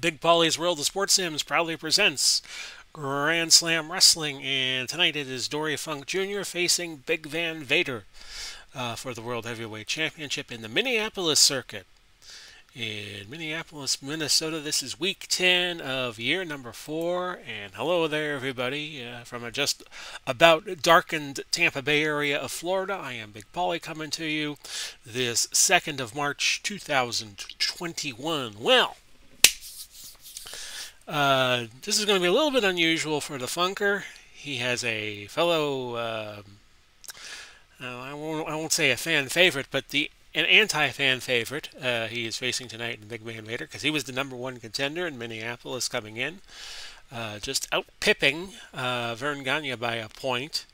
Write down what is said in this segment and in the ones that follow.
Big Polly's World of Sports Sims proudly presents Grand Slam Wrestling, and tonight it is Dory Funk Jr. facing Big Van Vader for the World Heavyweight Championship in the Minneapolis circuit. In Minneapolis, Minnesota, this is week 10 of year number 4, and hello there everybody from a just about darkened Tampa Bay area of Florida. I am Big Polly coming to you this 2nd of March 2021. Well, this is going to be a little bit unusual for the Funker. He has a fellow, I won't say a fan favorite, but an anti-fan favorite he is facing tonight in Big Van Vader, because he was the #1 contender in Minneapolis coming in, just out-pipping Vern Gagne by a point.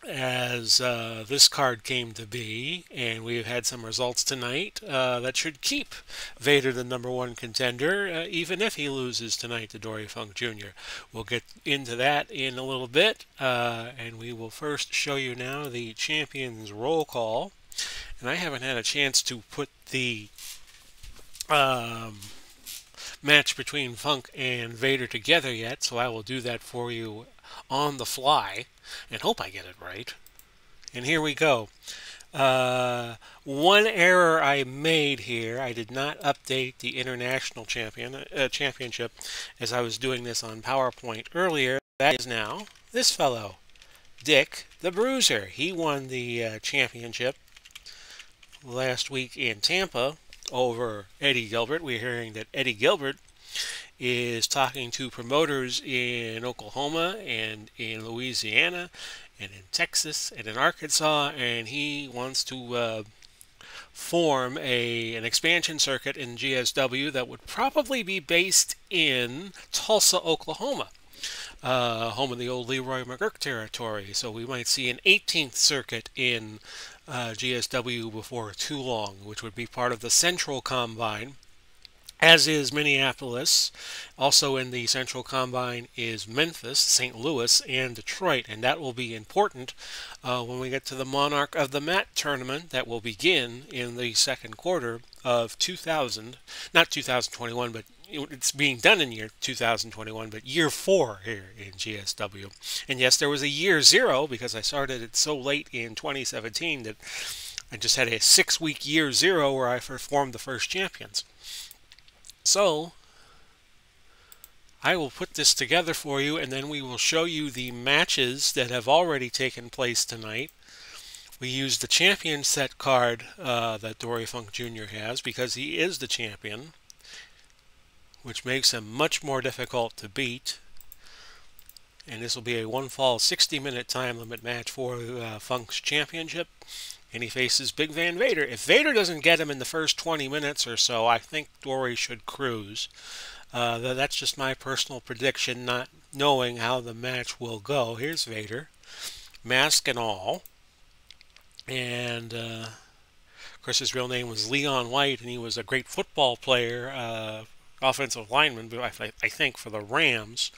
As this card came to be, and we've had some results tonight that should keep Vader the #1 contender, even if he loses tonight to Dory Funk Jr. We'll get into that in a little bit, and we will first show you now the Champions Roll Call. And I haven't had a chance to put the match between Funk and Vader together yet, so I will do that for you on the fly and hope I get it right. And here we go. One error I made here: I did not update the International Championship as I was doing this on PowerPoint earlier. That is now this fellow, Dick the Bruiser. He won the championship last week in Tampa over Eddie Gilbert. We're hearing that Eddie Gilbert is talking to promoters in Oklahoma and in Louisiana and in Texas and in Arkansas, and he wants to form an expansion circuit in GSW that would probably be based in Tulsa, Oklahoma, home of the old Leroy McGurk territory. So we might see an 18th circuit in GSW before too long, which would be part of the Central Combine, as is Minneapolis. Also in the Central Combine is Memphis, St. Louis, and Detroit, and that will be important when we get to the Monarch of the Mat tournament that will begin in the second quarter of 2021, but it's being done in year 2021, but year 4 here in GSW. And yes, there was a year 0 because I started it so late in 2017 that I just had a 6-week year 0 where I formed the first champions. So I will put this together for you, and then we will show you the matches that have already taken place tonight. We used the champion set card that Dory Funk Jr. has because he is the champion, which makes him much more difficult to beat. And this will be a one-fall 60-minute time limit match for Funk's championship. And he faces Big Van Vader. If Vader doesn't get him in the first 20 minutes or so, I think Dory should cruise. That's just my personal prediction, not knowing how the match will go. Here's Vader, mask and all. And, of course, his real name was Leon White, and he was a great football player, offensive lineman, I think, for the Rams.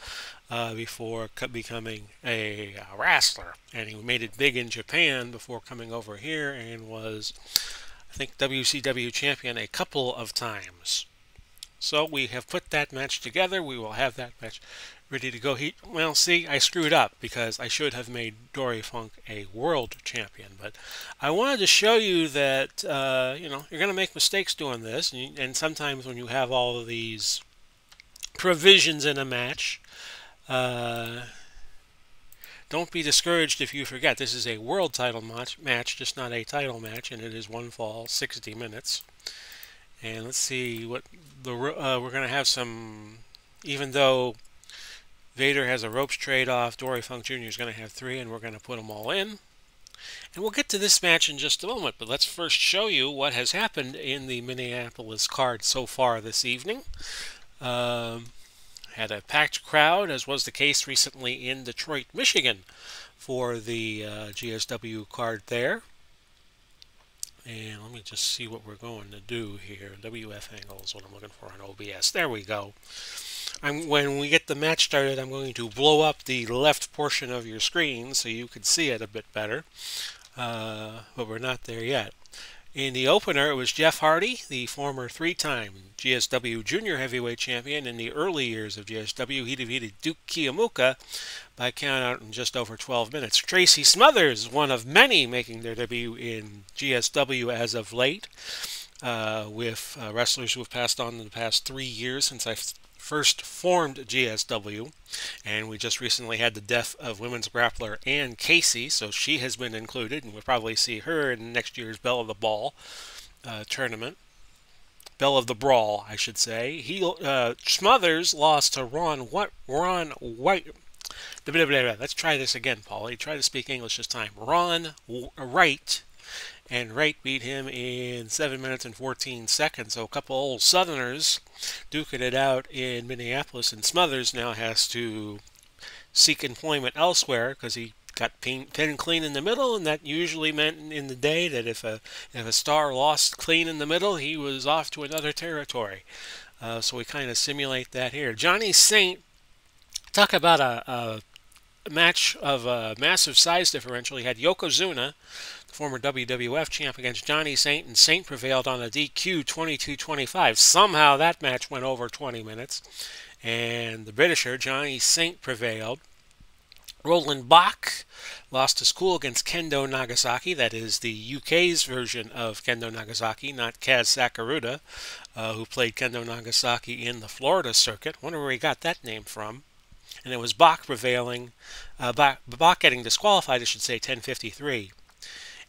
Before becoming a wrestler, and he made it big in Japan before coming over here, and was, I think, WCW champion a couple of times. So we have put that match together. We will have that match ready to go. Well, see, I screwed up because I should have made Dory Funk a world champion, but I wanted to show you that you're going to make mistakes doing this, and sometimes when you have all of these provisions in a match, don't be discouraged if you forget. This is a world title match, just not a title match, and it is one fall, 60 minutes. And let's see what we're going to have some, even though Vader has a ropes trade off, Dory Funk Jr. is going to have 3, and we're going to put them all in. And we'll get to this match in just a moment, but let's first show you what has happened in the Minneapolis card so far this evening. Had a packed crowd, as was the case recently in Detroit, Michigan, for the GSW card there. And let me just see what we're going to do here. WF angle is what I'm looking for on OBS. There we go. When we get the match started, I'm going to blow up the left portion of your screen so you can see it a bit better. But we're not there yet. In the opener, it was Jeff Hardy, the former three-time GSW Junior Heavyweight Champion in the early years of GSW. He defeated Duke Kiyomuka by countout in just over 12 minutes. Tracy Smothers, one of many making their debut in GSW as of late, with wrestlers who have passed on in the past 3 years since I first formed GSW, and we just recently had the death of women's grappler Ann Casey, so she has been included, and we'll probably see her in next year's Belle of the Ball tournament. Belle of the Brawl, I should say. Smothers lost to Ron White. Let's try this again, Paulie. Try to speak English this time. Ron Wright. And Wright beat him in 7 minutes and 14 seconds. So a couple old Southerners duking it out in Minneapolis. And Smothers now has to seek employment elsewhere because he got pinned clean in the middle. And that usually meant in the day that if a star lost clean in the middle, he was off to another territory. So we kind of simulate that here. Johnny Saint, talk about a match of a massive size differential. He had Yokozuna, the former WWF champ, against Johnny Saint, and Saint prevailed on a DQ 22-25. Somehow that match went over 20 minutes, and the Britisher, Johnny Saint, prevailed. Roland Bach lost his cool against Kendo Nagasaki. That is the UK's version of Kendo Nagasaki, not Kaz Sakuruda, who played Kendo Nagasaki in the Florida circuit. Wonder where he got that name from. And it was Bach prevailing, Bach getting disqualified, I should say, 10:53.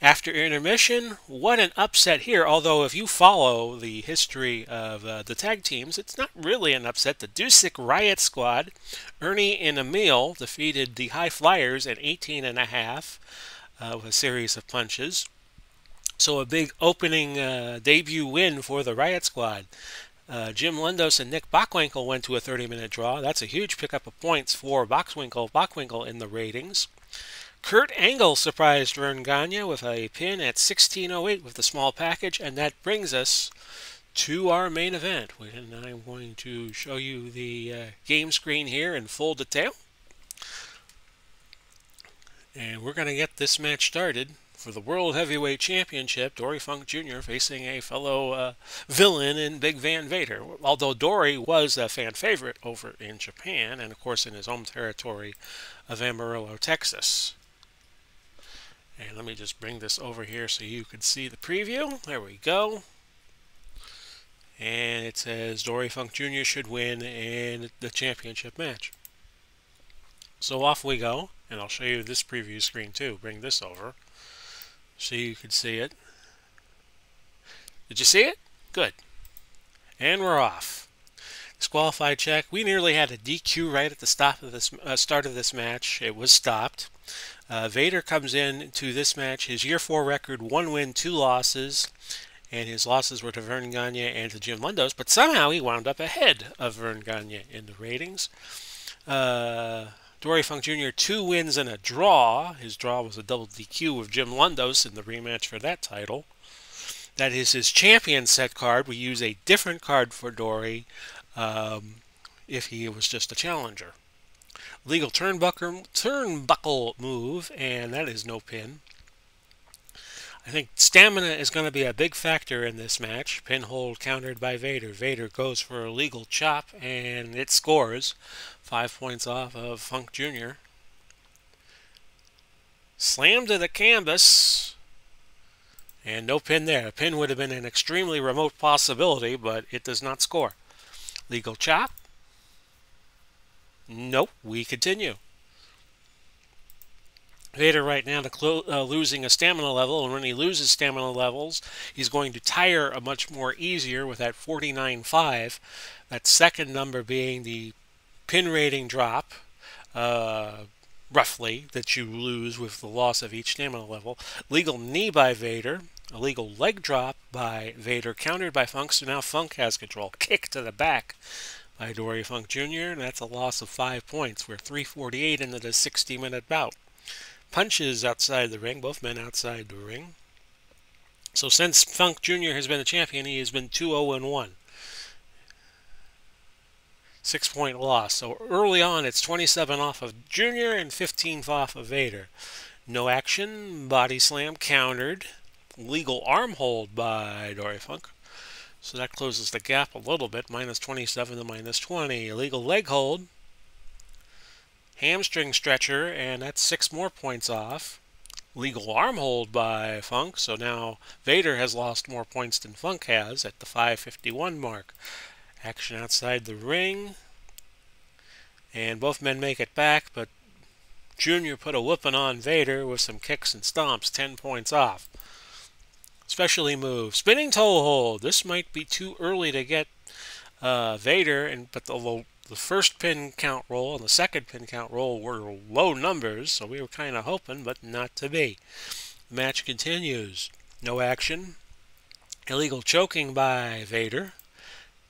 After intermission, what an upset here. Although if you follow the history of the tag teams, it's not really an upset. The Dusick Riot Squad, Ernie and Emil, defeated the High Flyers at 18.5 with a series of punches. So a big opening debut win for the Riot Squad. Jim Lundos and Nick Bockwinkel went to a 30-minute draw. That's a huge pickup of points for Bockwinkel in the ratings. Kurt Angle surprised Vern Gagne with a pin at 16:08 with the small package, and that brings us to our main event. And I'm going to show you the game screen here in full detail. And we're going to get this match started for the World Heavyweight Championship. Dory Funk Jr. facing a fellow villain in Big Van Vader. Although Dory was a fan favorite over in Japan and, of course, in his home territory of Amarillo, Texas. And let me just bring this over here so you can see the preview. There we go. And it says Dory Funk Jr. should win in the championship match. So off we go. And I'll show you this preview screen too. Bring this over so you can see it. Did you see it? Good. And we're off. Disqualified check. We nearly had a DQ right at the start of this match. It was stopped. Vader comes in to this match. His year 4 record, 1 win, 2 losses. And his losses were to Vern Gagne and to Jim Lundos. But somehow he wound up ahead of Vern Gagne in the ratings. Dory Funk Jr., 2 wins and a draw. His draw was a double DQ with Jim Lundos in the rematch for that title. That is his champion set card. We use a different card for Dory if he was just a challenger. Legal turnbuckle move, and that is no pin. I think stamina is going to be a big factor in this match. Pinhold countered by Vader. Vader goes for a legal chop, and it scores. 5 points off of Funk Jr. Slam to the canvas, and no pin there. A pin would have been an extremely remote possibility, but it does not score. Legal chop. Nope, we continue. Vader right now losing a stamina level, and when he loses stamina levels, he's going to tire a much more easier with that 49.5. That second number being the pin rating drop, roughly, that you lose with the loss of each stamina level. Legal knee by Vader. A legal leg drop by Vader, countered by Funk, so now Funk has control. Kick to the back by Dory Funk Jr., and that's a loss of 5 points. We're 3:48 into the 60-minute bout. Punches outside the ring, both men outside the ring. So since Funk Jr. has been a champion, he has been 2-0-1. 6-point loss. So early on, it's 27 off of Jr. and 15 off of Vader. No action, body slam countered. Legal arm hold by Dory Funk. So that closes the gap a little bit, minus 27 to minus 20. Illegal leg hold. Hamstring stretcher, and that's 6 more points off. Legal arm hold by Funk, so now Vader has lost more points than Funk has at the 5:51 mark. Action outside the ring, and both men make it back, but Junior put a whooping on Vader with some kicks and stomps, 10 points off. Specialty move, spinning toe hold. This might be too early to get Vader, but the first pin count roll and the second pin count roll were low numbers, so we were kind of hoping, but not to be. The match continues. No action. Illegal choking by Vader.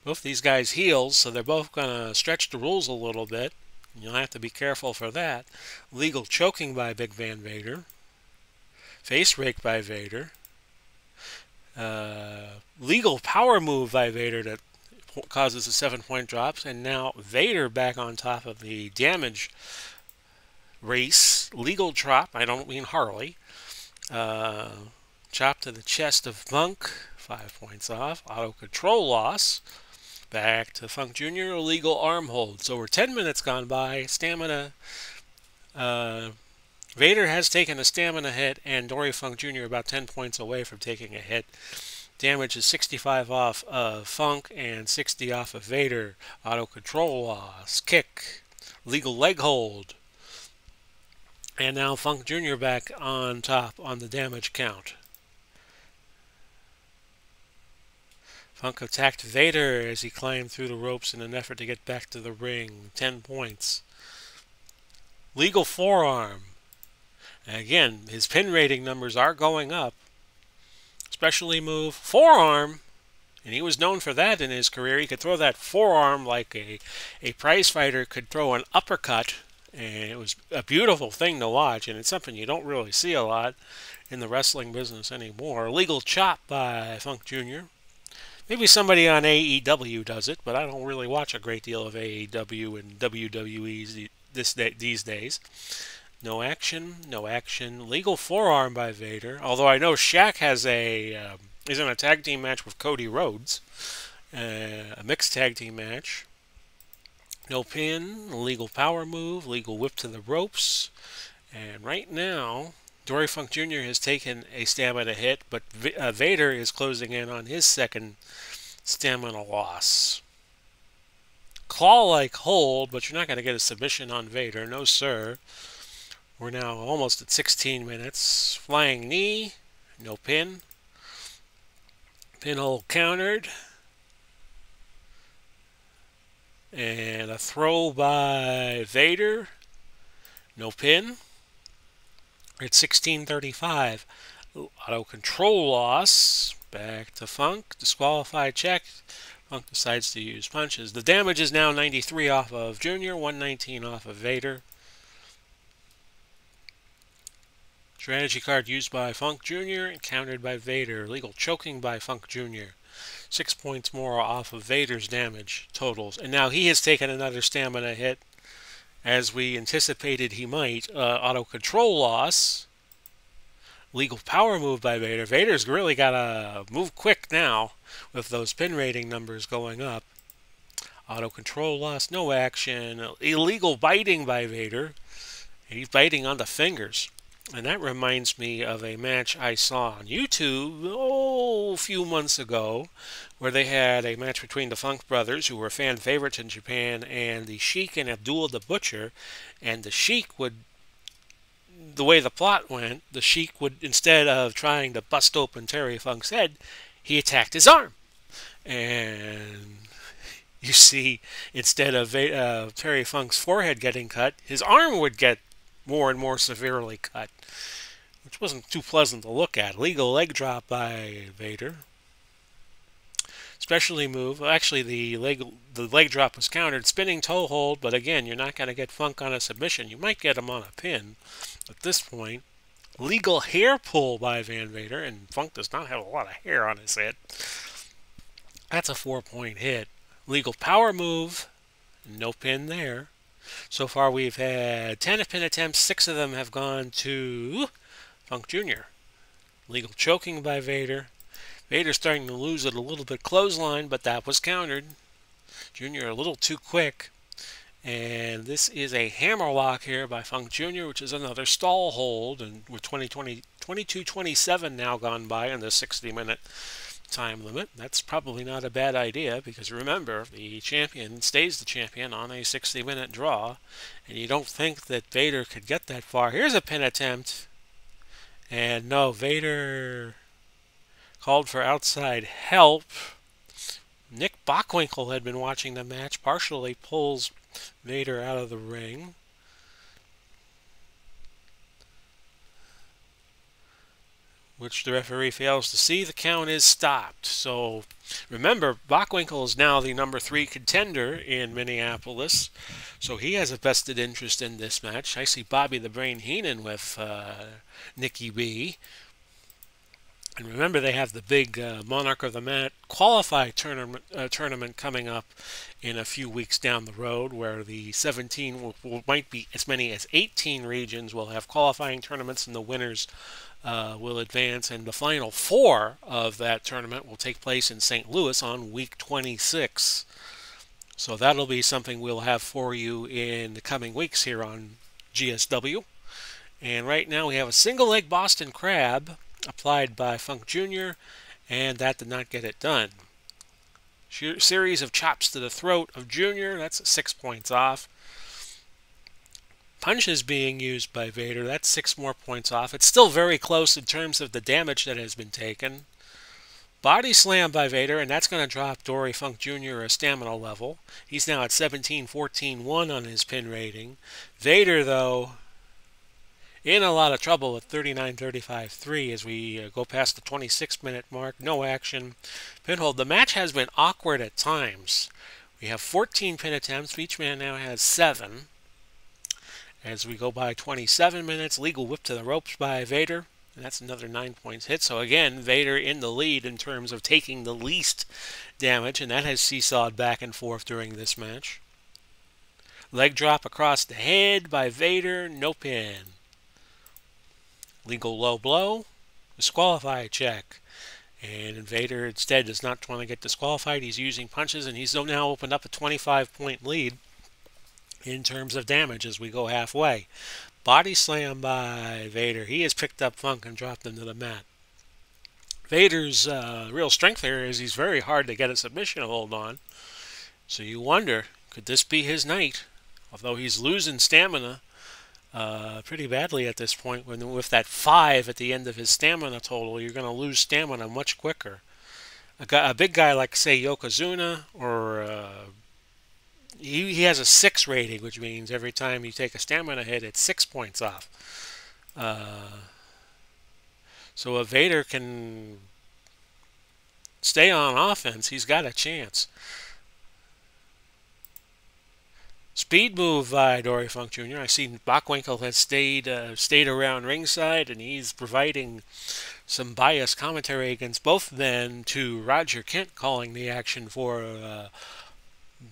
Both these guys heels, so they're both going to stretch the rules a little bit. You'll have to be careful for that. Legal choking by Big Van Vader. Face rake by Vader. Legal power move by Vader that causes a 7-point drop, and now Vader back on top of the damage race. Legal chop, I don't mean Harley. Chop to the chest of Funk, 5 points off. Auto control loss. Back to Funk Jr., illegal arm hold. So we're 10 minutes gone by. Stamina. Vader has taken a stamina hit, and Dory Funk Jr. about 10 points away from taking a hit. Damage is 65 off of Funk and 60 off of Vader. Auto control loss. Kick. Legal leg hold. And now Funk Jr. back on top on the damage count. Funk attacked Vader as he climbed through the ropes in an effort to get back to the ring. 10 points. Legal forearm. And again, his pin rating numbers are going up. Specialty move, forearm, and he was known for that in his career. He could throw that forearm like a prize fighter could throw an uppercut, and it was a beautiful thing to watch, and it's something you don't really see a lot in the wrestling business anymore. Legal chop by Funk Jr. Maybe somebody on AEW does it, but I don't really watch a great deal of AEW and WWE these days. No action, no action. Legal forearm by Vader. Although I know Shaq is in a tag team match with Cody Rhodes. A mixed tag team match. No pin, legal power move, legal whip to the ropes. And right now, Dory Funk Jr. has taken a stamina hit, but Vader is closing in on his second stamina loss. Claw-like hold, but you're not going to get a submission on Vader. No, sir. We're now almost at 16 minutes. Flying knee. No pin. Pinhole countered. And a throw by Vader. No pin. We're at 16:35. Auto control loss. Back to Funk. Disqualified check. Funk decides to use punches. The damage is now 93 off of Junior, 119 off of Vader. Strategy card used by Funk Jr. and countered by Vader. Legal choking by Funk Jr. 6 points more off of Vader's damage totals. And now he has taken another stamina hit, as we anticipated he might. Auto control loss. Legal power move by Vader. Vader's really got to move quick now with those pin rating numbers going up. Auto control loss, no action. Illegal biting by Vader. He's biting on the fingers. And that reminds me of a match I saw on YouTube a few months ago, where they had a match between the Funk brothers, who were fan favorites in Japan, and the Sheik and Abdullah the Butcher. And the Sheik would, the way the plot went, the Sheik would, instead of trying to bust open Terry Funk's head, he attacked his arm. And you see, instead of Terry Funk's forehead getting cut, his arm would get more and more severely cut, which wasn't too pleasant to look at. Legal leg drop by Vader. Specialty move. Actually, the leg drop was countered. Spinning toe hold, but again, you're not going to get Funk on a submission. You might get him on a pin at this point. Legal hair pull by Van Vader, and Funk does not have a lot of hair on his head. That's a 4-point hit. Legal power move. No pin there. So far we've had 10 pin attempts. 6 of them have gone to Funk Jr. Legal choking by Vader. Vader starting to lose it a little bit clothesline, but that was countered. Junior a little too quick. And this is a hammerlock here by Funk Jr., which is another stall hold. And with 22:27 now gone by in the 60-minute time limit, that's probably not a bad idea, because remember, the champion stays the champion on a 60-minute draw. And you don't think that Vader could get that far. Here's a pin attempt. And no, Vader called for outside help. Nick Bockwinkel had been watching the match, partially pulls Vader out of the ring. Which the referee fails to see. The count is stopped. So remember, Bockwinkel is now the number 3 contender in Minneapolis. So he has a vested interest in this match. I see Bobby the Brain Heenan with Nikki B. And remember, they have the big Monarch of the Mat qualify tournament coming up in a few weeks down the road, where the 17 might be as many as 18 regions will have qualifying tournaments, and the winners will advance. And the final 4 of that tournament will take place in St. Louis on week 26. So that'll be something we'll have for you in the coming weeks here on GSW. And right now we have a single leg Boston Crab applied by Funk Jr., and that did not get it done. Series of chops to the throat of Jr., that's 6 points off. Punches being used by Vader, that's 6 more points off. It's still very close in terms of the damage that has been taken. Body slam by Vader, and that's going to drop Dory Funk Jr. a stamina level. He's now at 17-14-1 on his pin rating. Vader, though, in a lot of trouble at 39-35-3 as we go past the 26-minute mark. No action. Pinhold. The match has been awkward at times. We have 14 pin attempts. Each man now has 7. As we go by 27 minutes, legal whip to the ropes by Vader. And that's another 9 points hit. So again, Vader in the lead in terms of taking the least damage, and that has seesawed back and forth during this match. Leg drop across the head by Vader. No pin. Legal low blow, disqualify check. And Vader instead does not want to get disqualified. He's using punches, and he's now opened up a 25-point lead in terms of damage as we go halfway. Body slam by Vader. He has picked up Funk and dropped him to the mat. Vader's real strength here is he's very hard to get a submission hold on. So you wonder, could this be his night? Although he's losing stamina pretty badly at this point. With that 5 at the end of his stamina total, you're going to lose stamina much quicker. A big guy like, say, Yokozuna, or he has a 6 rating, which means every time you take a stamina hit, it's 6 points off. So if Vader can stay on offense, he's got a chance. Speed move by Dory Funk Jr. I see Bockwinkel has stayed around ringside, and he's providing some biased commentary against both men to Roger Kent, calling the action for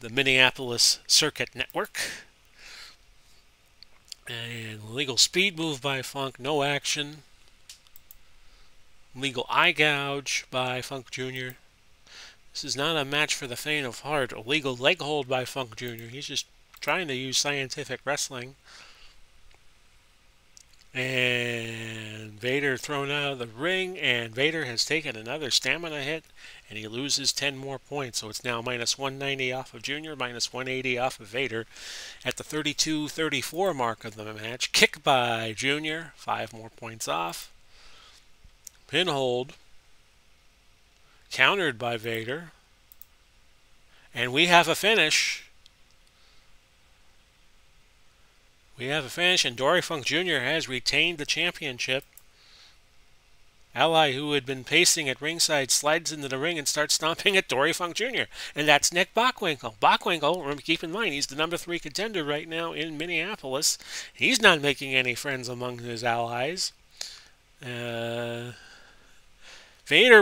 the Minneapolis Circuit Network. And legal speed move by Funk, no action. Legal eye gouge by Funk Jr. This is not a match for the faint of heart. A legal leg hold by Funk Jr. He's just trying to use scientific wrestling. And Vader thrown out of the ring, and Vader has taken another stamina hit, and he loses 10 more points. So it's now minus 190 off of Junior, minus 180 off of Vader at the 32-34 mark of the match. Kick by Junior, 5 more points off. Pin hold. Countered by Vader. And we have a finish. We have a finish, and Dory Funk Jr. has retained the championship. Ally, who had been pacing at ringside, slides into the ring and starts stomping at Dory Funk Jr. And that's Nick Bockwinkel. Bockwinkel, remember, keep in mind, he's the number 3 contender right now in Minneapolis. He's not making any friends among his allies. Vader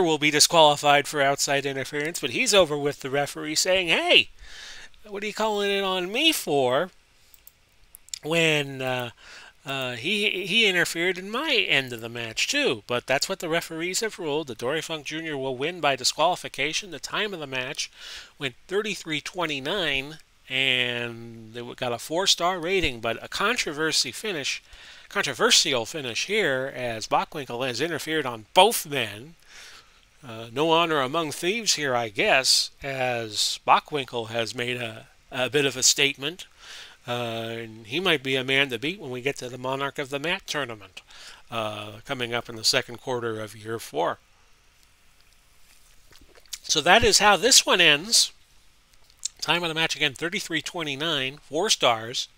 will be disqualified for outside interference, but he's over with the referee saying, hey, what are you calling it on me for? When He interfered in my end of the match too, but that's what the referees have ruled. The Dory Funk Jr. will win by disqualification. The time of the match went 33:29, and it got a 4-star rating, but a controversial finish here, as Bockwinkel has interfered on both men. No honor among thieves here, I guess, as Bockwinkel has made a bit of a statement. And he might be a man to beat when we get to the Monarch of the Mat tournament coming up in the second quarter of year 4. So that is how this one ends. Time of the match again, 33:29, 4 stars.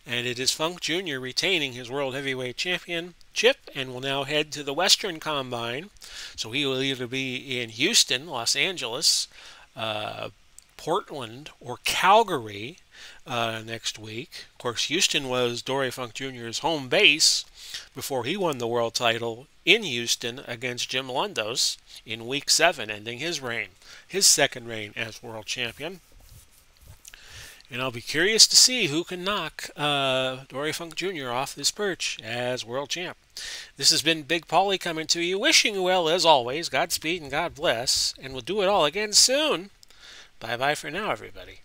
And it is Funk Jr. retaining his World Heavyweight Championship and will now head to the Western Combine. So he will either be in Houston, Los Angeles, Portland, or Calgary next week. Of course, Houston was Dory Funk Jr.'s home base before he won the world title in Houston against Jim Lundos in Week 7, ending his reign, his second reign as world champion. And I'll be curious to see who can knock Dory Funk Jr. off this perch as world champ. This has been Big Paulie coming to you, wishing you well as always. Godspeed and God bless. And we'll do it all again soon. Bye-bye for now, everybody.